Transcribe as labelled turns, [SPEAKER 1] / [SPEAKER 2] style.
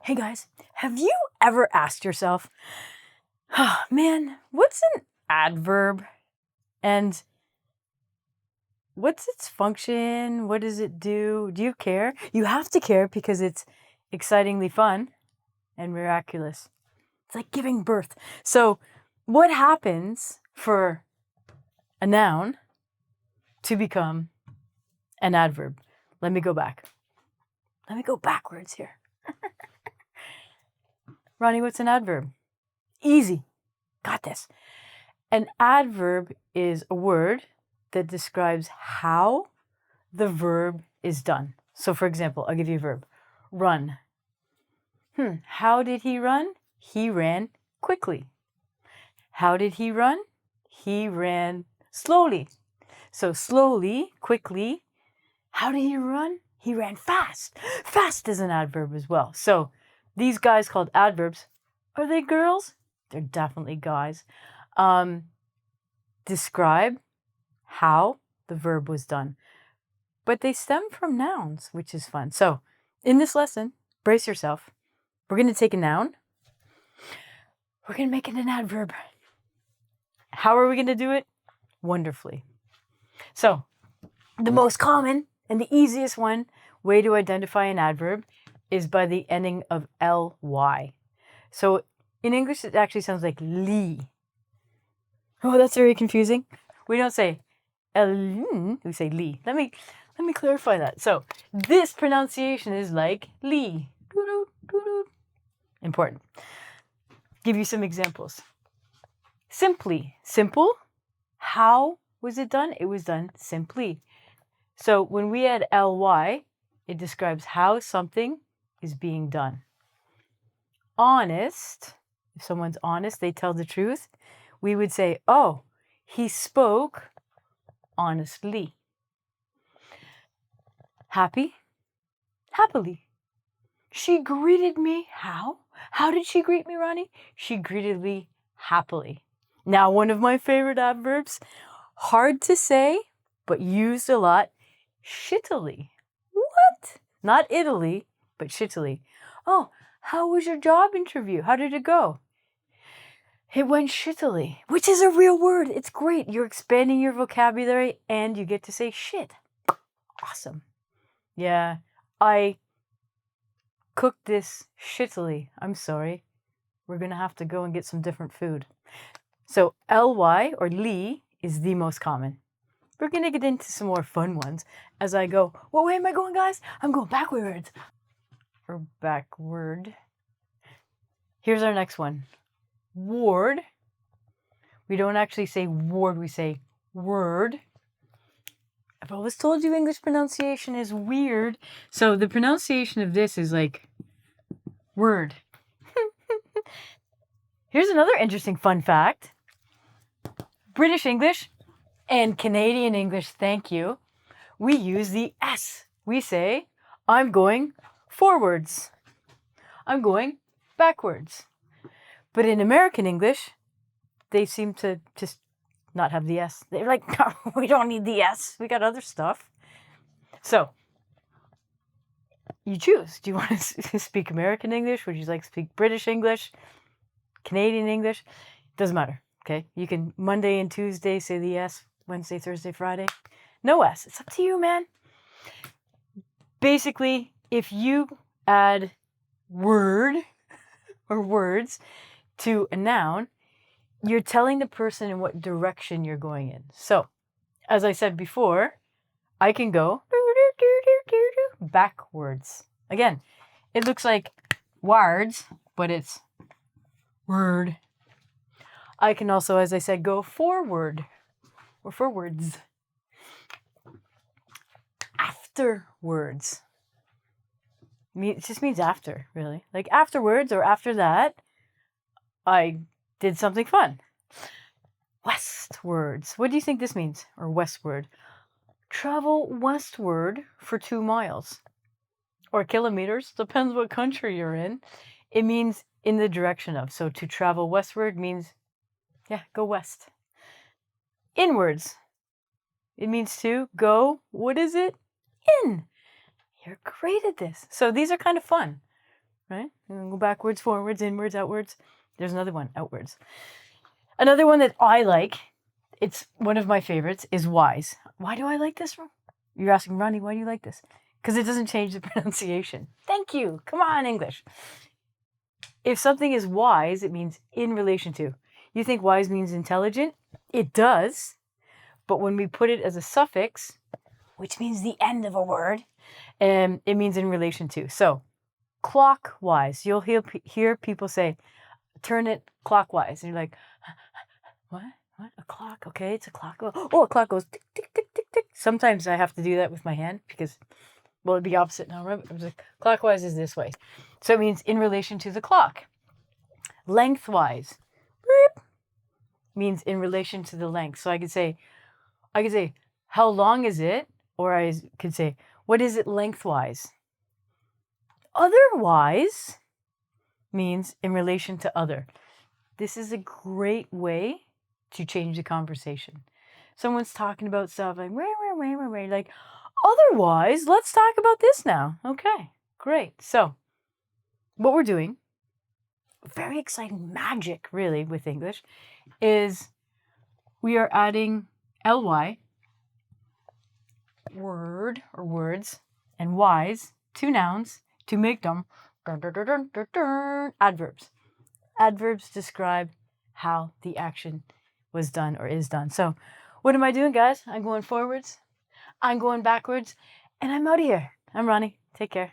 [SPEAKER 1] Hey guys, have you ever asked yourself, oh, man, what's an adverb and what's its function? What does it do? Do you care? You have to care because it's excitingly fun and miraculous. It's like giving birth. So, what happens for a noun to become an adverb? Let me go back. Let me go backwards here. Ronnie, what's an adverb? Easy. Got this. An adverb is a word that describes how the verb is done. So, for example, I'll give you a verb. Run. How did he run? He ran quickly. How did he run? He ran slowly. So, slowly, quickly. How did he run? He ran fast. Fast is an adverb as well. So, these guys called adverbs, are they girls? They're definitely guys. Describe how the verb was done. But they stem from nouns, which is fun. So, in this lesson, brace yourself. We're going to take a noun. We're going to make it an adverb. How are we going to do it? Wonderfully. So, the most common and the easiest way to identify an adverb is by the ending of ly. So, in English, it actually sounds like li. Oh, that's very confusing. We don't say we say li. Let me clarify that. So, this pronunciation is like li. Important. Give you some examples. Simply. Simple. How was it done? It was done simply. So, when we add ly, it describes how something is being done. Honest. If someone's honest, they tell the truth. We would say, oh, he spoke honestly. Happy. Happily. She greeted me. How? How did she greet me, Ronnie? She greeted me happily. Now, one of my favorite adverbs, hard to say, but used a lot, shittily. What? Not Italy, but shittily. Oh, how was your job interview? How did it go? It went shittily, which is a real word. It's great. You're expanding your vocabulary and you get to say shit. Awesome. Yeah, I cooked this shittily. I'm sorry. We're going to have to go and get some different food. So ly or li is the most common. We're going to get into some more fun ones as I go. What way am I going, guys? I'm going backwards. Or backward. Here's our next one. Ward. We don't actually say ward, we say word. I've always told you English pronunciation is weird. So the pronunciation of this is like word. Here's another interesting fun fact. British English and Canadian English, thank you, we use the S. We say, I'm going forwards. I'm going backwards. But in American English, they seem to just not have the S. They're like, no, we don't need the S. We got other stuff. So, you choose. Do you want to speak American English? Would you like to speak British English? Canadian English? Doesn't matter, okay? You can Monday and Tuesday say the S, Wednesday, Thursday, Friday. No S. It's up to you, man. Basically, if you add word or words to a noun, you're telling the person in what direction you're going in. So, as I said before, I can go backwards. Again, it looks like words, but it's word. I can also, as I said, go forward or forwards. Afterwards. It just means after, really. Like afterwards or after that, I did something fun. Westwards. What do you think this means? Or westward? Travel westward for 2 miles. Or kilometers, depends what country you're in. It means in the direction of. So to travel westward means, go west. Inwards. It means to go, what is it? In. You're great at this. So these are kind of fun. right? Go backwards, forwards, inwards, outwards. There's another one, outwards. Another one that I like, it's one of my favorites, is wise. Why do I like this one? You're asking, Ronnie, why do you like this? Because it doesn't change the pronunciation. Thank you. Come on, English. If something is wise, it means in relation to. You think wise means intelligent? It does. But when we put it as a suffix, which means the end of a word, it means in relation to. So, clockwise. You'll hear people say, turn it clockwise. And you're like, what? What? A clock? Okay, it's a clock. Oh, a clock goes tick, tick, tick, tick, tick. Sometimes I have to do that with my hand because, well, it'd be opposite now. Remember, it was like, clockwise is this way. So it means in relation to the clock. Lengthwise. Beep, means in relation to the length. So I could say, how long is it? Or I could say, what is it lengthwise? Otherwise means in relation to other. This is a great way to change the conversation. Someone's talking about stuff like, like, otherwise, let's talk about this now. Okay, great. So what we're doing, very exciting magic really with English, is we are adding ly, word or words, and wise, two nouns, to make them adverbs. Adverbs describe how the action was done or is done. So what am I doing, guys? I'm going forwards, I'm going backwards, and I'm out of here. I'm Ronnie. Take care.